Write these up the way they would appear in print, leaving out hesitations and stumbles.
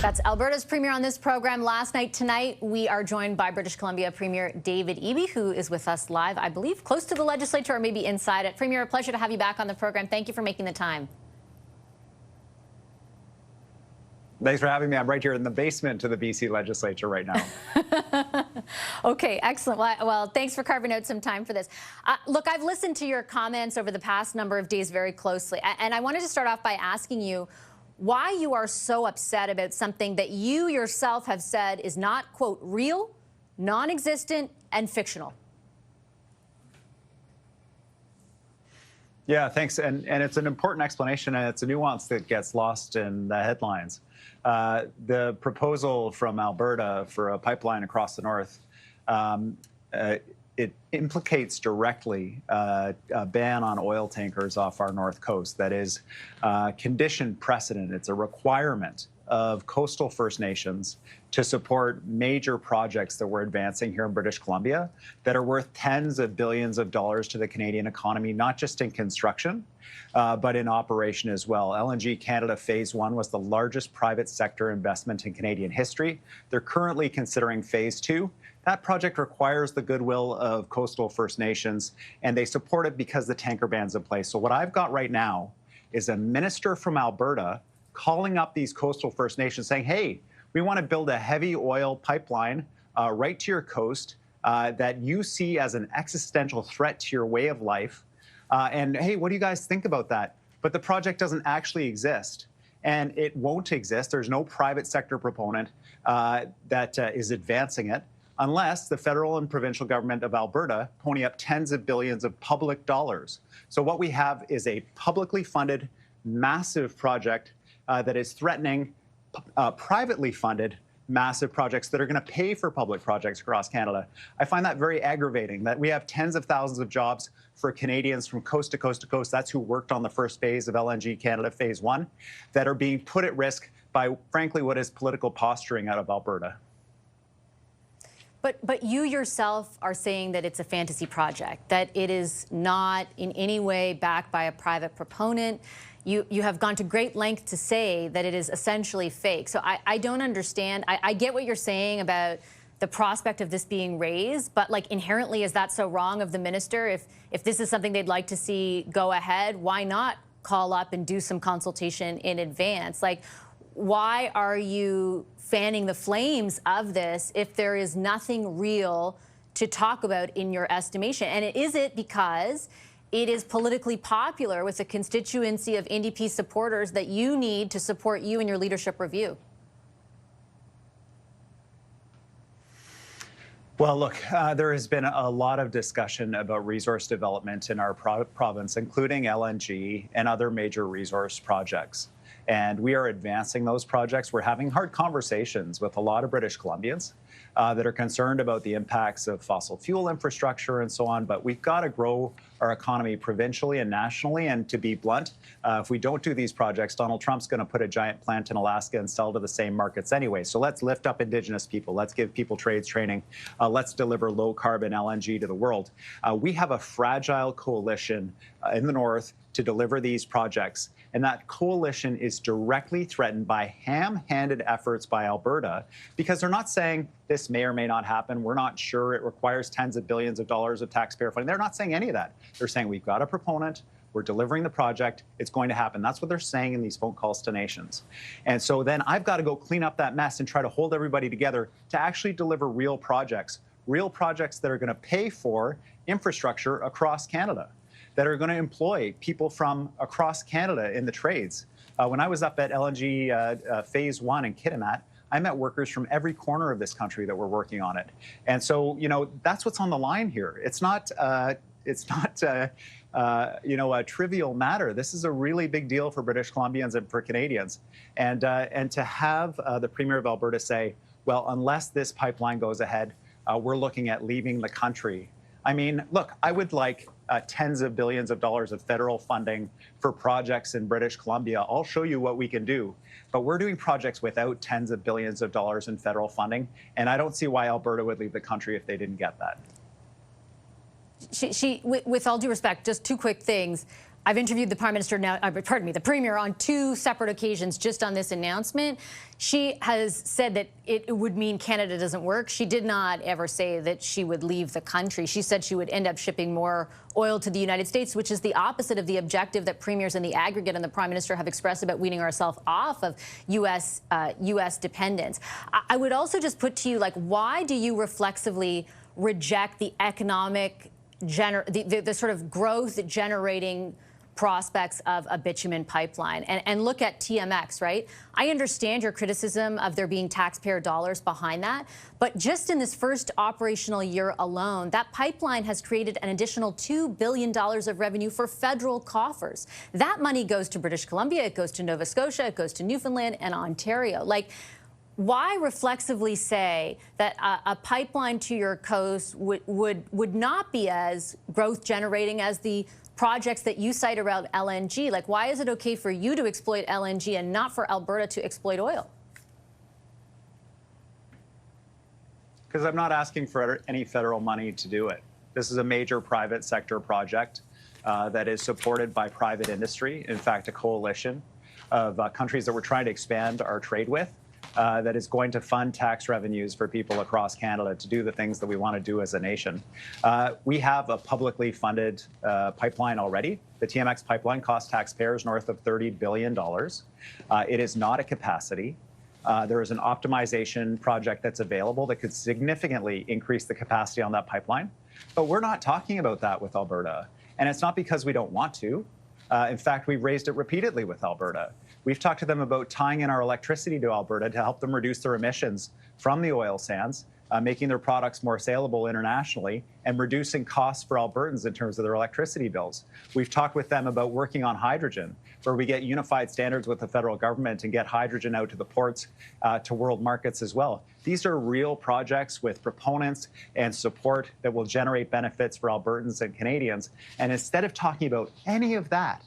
That's Alberta's Premier on this program. Last night, tonight, we are joined by British Columbia Premier David Eby, who is with us live, I believe, close to the legislature or maybe inside it. Premier, a pleasure to have you back on the program. Thank you for making the time. Thanks for having me. I'm right here in the basement of the BC legislature right now. Okay, excellent. Well, thanks for carving out some time for this. Look, I've listened to your comments over the past number of days very closely, and I wanted to start off by asking you why you are so upset about something that you yourself have said is not, quote, real, non-existent, and fictional. Yeah, thanks. And it's an important explanation, and it's a nuance that gets lost in the headlines. The proposal from Alberta for a pipeline across the north, it implicates directly a ban on oil tankers off our north coast. That is conditioned precedent. It's a requirement of coastal First Nations to support major projects that we're advancing here in British Columbia that are worth tens of billions of dollars to the Canadian economy, not just in construction, but in operation as well. LNG Canada Phase 1 was the largest private sector investment in Canadian history. They're currently considering Phase 2. That project requires the goodwill of coastal First Nations, and they support it because the tanker ban's in place. So what I've got right now is a minister from Alberta calling up these coastal First Nations saying, hey, we want to build a heavy oil pipeline right to your coast that you see as an existential threat to your way of life. And hey, what do you guys think about that? But the project doesn't actually exist, and it won't exist. There's no private sector proponent that is advancing it, unless the federal and provincial government of Alberta pony up tens of billions of public dollars. So what we have is a publicly funded, massive project that is threatening privately funded massive projects that are going to pay for public projects across Canada. I find that very aggravating, that we have tens of thousands of jobs for Canadians from coast to coast to coast. That's who worked on the first phase of LNG Canada Phase 1 that are being put at risk by, frankly, what is political posturing out of Alberta. But you yourself are saying that it's a fantasy project, that it is not in any way backed by a private proponent. You have gone to great length to say that it is essentially fake. So I don't understand. I get what you're saying about the prospect of this being raised, but like inherently, is that so wrong of the minister? If this is something they'd like to see go ahead, why not call up and do some consultation in advance? Like, why are you fanning the flames of this if there is nothing real to talk about in your estimation? And is it because it is politically popular with a constituency of NDP supporters that you need to support you in your leadership review? Well, look, there has been a lot of discussion about resource development in our province, including LNG and other major resource projects. And we are advancing those projects. We're having hard conversations with a lot of British Columbians that are concerned about the impacts of fossil fuel infrastructure and so on. But we've got to grow our economy provincially and nationally. And to be blunt, if we don't do these projects, Donald Trump's going to put a giant plant in Alaska and sell to the same markets anyway. So let's lift up Indigenous people. Let's give people trades training. Let's deliver low carbon LNG to the world. We have a fragile coalition in the north to deliver these projects. And that coalition is directly threatened by ham-handed efforts by Alberta, because they're not saying this may or may not happen. We're not sure. It requires tens of billions of dollars of taxpayer funding. They're not saying any of that. They're saying we've got a proponent. We're delivering the project. It's going to happen. That's what they're saying in these phone calls to nations. And so then I've got to go clean up that mess and try to hold everybody together to actually deliver real projects that are going to pay for infrastructure across Canada, that are going to employ people from across Canada in the trades. When I was up at LNG Phase 1 in Kitimat, I met workers from every corner of this country that were working on it. And so, you know, that's what's on the line here. It's not you know, a trivial matter. This is a really big deal for British Columbians and for Canadians. And to have the Premier of Alberta say, well, unless this pipeline goes ahead, we're looking at leaving the country. I mean, look, I would like tens of billions of dollars of federal funding for projects in British Columbia. I'll show you what we can do. But we're doing projects without tens of billions of dollars in federal funding. And I don't see why Alberta would leave the country if they didn't get that. With all due respect, just two quick things. I've interviewed the Prime Minister now, pardon me, the Premier on 2 separate occasions just on this announcement. She has said that it would mean Canada doesn't work. She did not ever say that she would leave the country. She said she would end up shipping more oil to the United States, which is the opposite of the objective that premiers in the aggregate and the Prime Minister have expressed about weaning ourselves off of U.S. dependence. I would also just put to you, like, why do you reflexively reject the economic, the sort of growth generating prospects of a bitumen pipeline and look at TMX, right? I understand your criticism of there being taxpayer dollars behind that, but just in this first operational year alone, that pipeline has created an additional $2 billion of revenue for federal coffers. That money goes to British Columbia, it goes to Nova Scotia, it goes to Newfoundland and Ontario. Like, why reflexively say that a pipeline to your coast would not be as growth generating as the projects that you cite around LNG? Like, why is it okay for you to exploit LNG and not for Alberta to exploit oil? Because I'm not asking for any federal money to do it. This is a major private sector project that is supported by private industry. In fact, a coalition of countries that we're trying to expand our trade with. That is going to fund tax revenues for people across Canada to do the things that we want to do as a nation. We have a publicly funded pipeline already. The TMX pipeline costs taxpayers north of $30 billion. It is not a capacity. There is an optimization project that's available that could significantly increase the capacity on that pipeline. But we're not talking about that with Alberta. And it's not because we don't want to. In fact, we've raised it repeatedly with Alberta. We've talked to them about tying in our electricity to Alberta to help them reduce their emissions from the oil sands, making their products more saleable internationally, and reducing costs for Albertans in terms of their electricity bills. We've talked with them about working on hydrogen, where we get unified standards with the federal government and get hydrogen out to the ports, to world markets as well. These are real projects with proponents and support that will generate benefits for Albertans and Canadians. And instead of talking about any of that,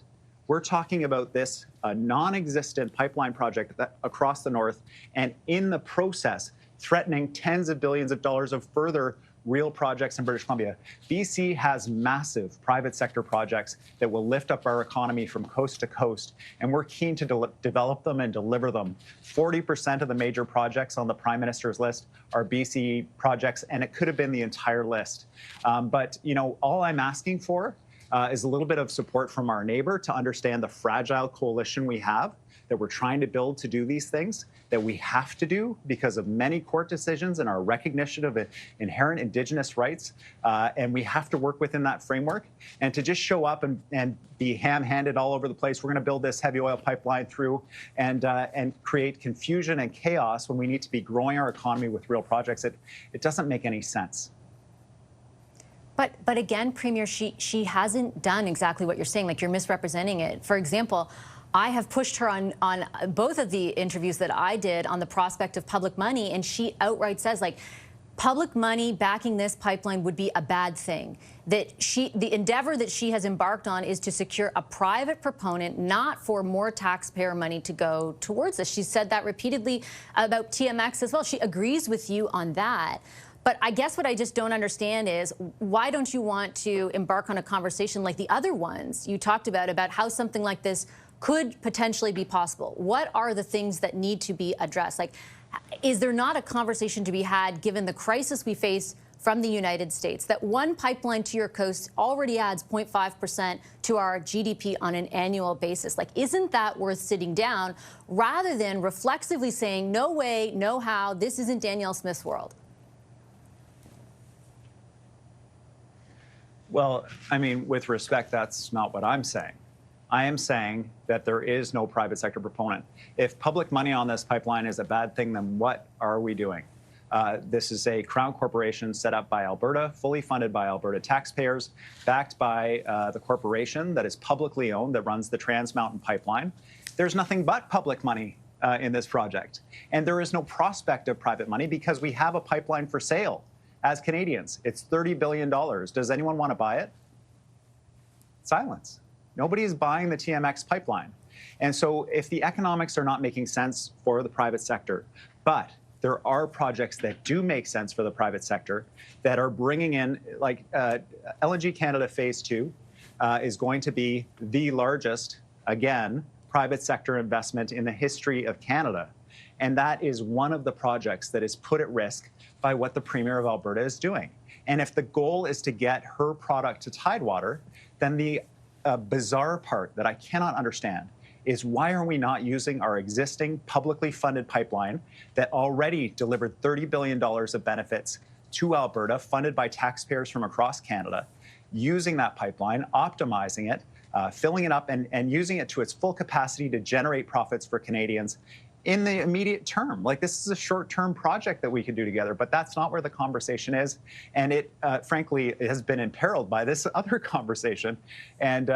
we're talking about this non-existent pipeline project across the north, and in the process, threatening tens of billions of dollars of further real projects in British Columbia. BC has massive private sector projects that will lift up our economy from coast to coast, and we're keen to develop them and deliver them. 40% of the major projects on the Prime Minister's list are BC projects, and it could have been the entire list. But, you know, all I'm asking for is a little bit of support from our neighbor to understand the fragile coalition we have that we're trying to build to do these things, that we have to do because of many court decisions and our recognition of inherent Indigenous rights. And we have to work within that framework. And to just show up and be ham-handed all over the place, we're going to build this heavy oil pipeline through and create confusion and chaos when we need to be growing our economy with real projects, it doesn't make any sense. But again, Premier, she hasn't done exactly what you're saying. Like, you're misrepresenting it. For example, I have pushed her on both of the interviews that I did on the prospect of public money, and she outright says, like, public money backing this pipeline would be a bad thing. That the endeavor that she has embarked on is to secure a private proponent, not for more taxpayer money to go towards this. She said that repeatedly about TMX as well. She agrees with you on that. But I guess what I just don't understand is, why don't you want to embark on a conversation like the other ones you talked about how something like this could potentially be possible? What are the things that need to be addressed? Like, is there not a conversation to be had, given the crisis we face from the United States, that one pipeline to your coast already adds 0.5% to our GDP on an annual basis? Like, isn't that worth sitting down rather than reflexively saying, no way, no how, this isn't Danielle Smith's world? Well, I mean, with respect, that's not what I'm saying. I am saying that there is no private sector proponent. If public money on this pipeline is a bad thing, then what are we doing? This is a crown corporation set up by Alberta, fully funded by Alberta taxpayers, backed by the corporation that is publicly owned that runs the Trans Mountain Pipeline. There's nothing but public money in this project. And there is no prospect of private money because we have a pipeline for sale. As Canadians, it's $30 billion. Does anyone want to buy it? Silence. Nobody is buying the TMX pipeline. And so if the economics are not making sense for the private sector, but there are projects that do make sense for the private sector that are bringing in, like LNG Canada Phase 2, is going to be the largest, again, private sector investment in the history of Canada. And that is one of the projects that is put at risk by what the Premier of Alberta is doing. And if the goal is to get her product to Tidewater, then the bizarre part that I cannot understand is why are we not using our existing publicly funded pipeline that already delivered $30 billion of benefits to Alberta, funded by taxpayers from across Canada, using that pipeline, optimizing it, filling it up, and using it to its full capacity to generate profits for Canadians in the immediate term. Like, this is a short-term project that we could do together, but that's not where the conversation is. And it, frankly, has been imperiled by this other conversation and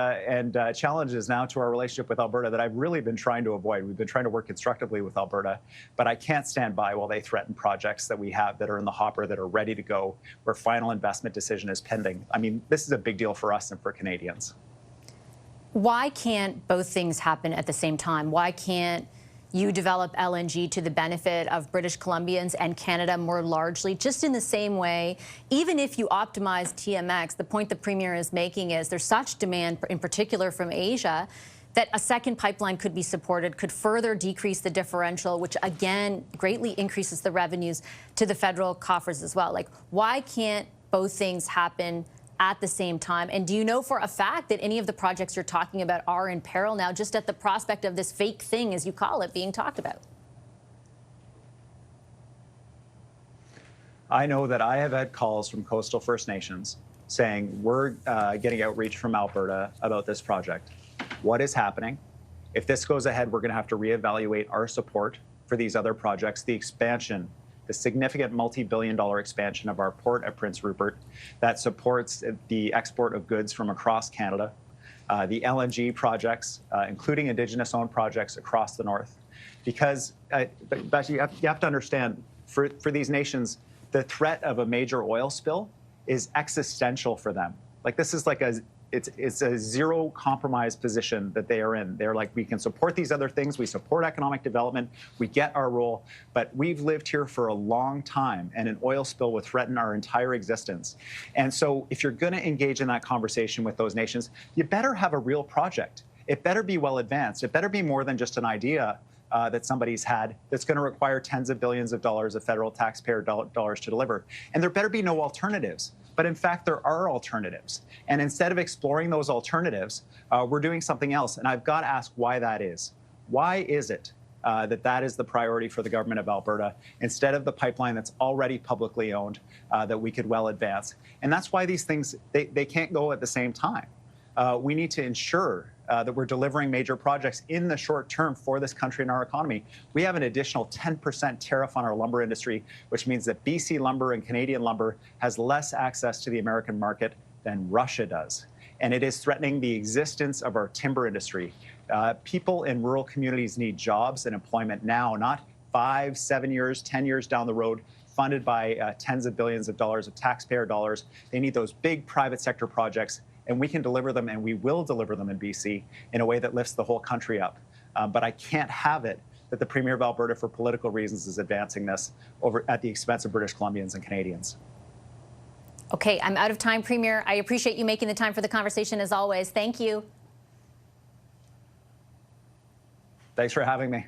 challenges now to our relationship with Alberta that I've really been trying to avoid. We've been trying to work constructively with Alberta, but I can't stand by while they threaten projects that we have that are in the hopper, that are ready to go, where final investment decision is pending. I mean, this is a big deal for us and for Canadians. Why can't both things happen at the same time? Why can't you develop LNG to the benefit of British Columbians and Canada more largely, just in the same way? Even if you optimize TMX, the point the Premier is making is there's such demand, in particular from Asia, that a second pipeline could be supported, could further decrease the differential, which again greatly increases the revenues to the federal coffers as well. Like, why can't both things happen at the same time? And do you know for a fact that any of the projects you're talking about are in peril now, just at the prospect of this fake thing, as you call it, being talked about? I know that I have had calls from coastal First Nations saying we're getting outreach from Alberta about this project. What is happening? If this goes ahead, we're going to have to reevaluate our support for these other projects, the expansion, the significant multi-billion-dollar expansion of our port at Prince Rupert that supports the export of goods from across Canada, the LNG projects, including Indigenous-owned projects across the north. Because, but you have to understand, for these nations, the threat of a major oil spill is existential for them. Like, this is like it's a zero compromise position that they are in. They're like, we can support these other things. We support economic development. We get our role. But we've lived here for a long time, and an oil spill would threaten our entire existence. And so if you're going to engage in that conversation with those nations, you better have a real project. It better be well advanced. It better be more than just an idea that somebody's had that's going to require tens of billions of dollars of federal taxpayer dollars to deliver. And there better be no alternatives. But in fact, there are alternatives. And instead of exploring those alternatives, we're doing something else. And I've got to ask why that is. Why is it that is the priority for the government of Alberta, instead of the pipeline that's already publicly owned that we could well advance? And that's why these things, they can't go at the same time. We need to ensure that we're delivering major projects in the short term for this country and our economy. We have an additional 10% tariff on our lumber industry, which means that BC lumber and Canadian lumber has less access to the American market than Russia does. And it is threatening the existence of our timber industry. People in rural communities need jobs and employment now, not 5, 7 years, 10 years down the road, funded by tens of billions of dollars of taxpayer dollars. They need those big private sector projects, and we can deliver them, and we will deliver them in BC in a way that lifts the whole country up. But I can't have it that the Premier of Alberta, for political reasons, is advancing this over at the expense of British Columbians and Canadians. Okay, I'm out of time, Premier. I appreciate you making the time for the conversation, as always. Thank you. Thanks for having me.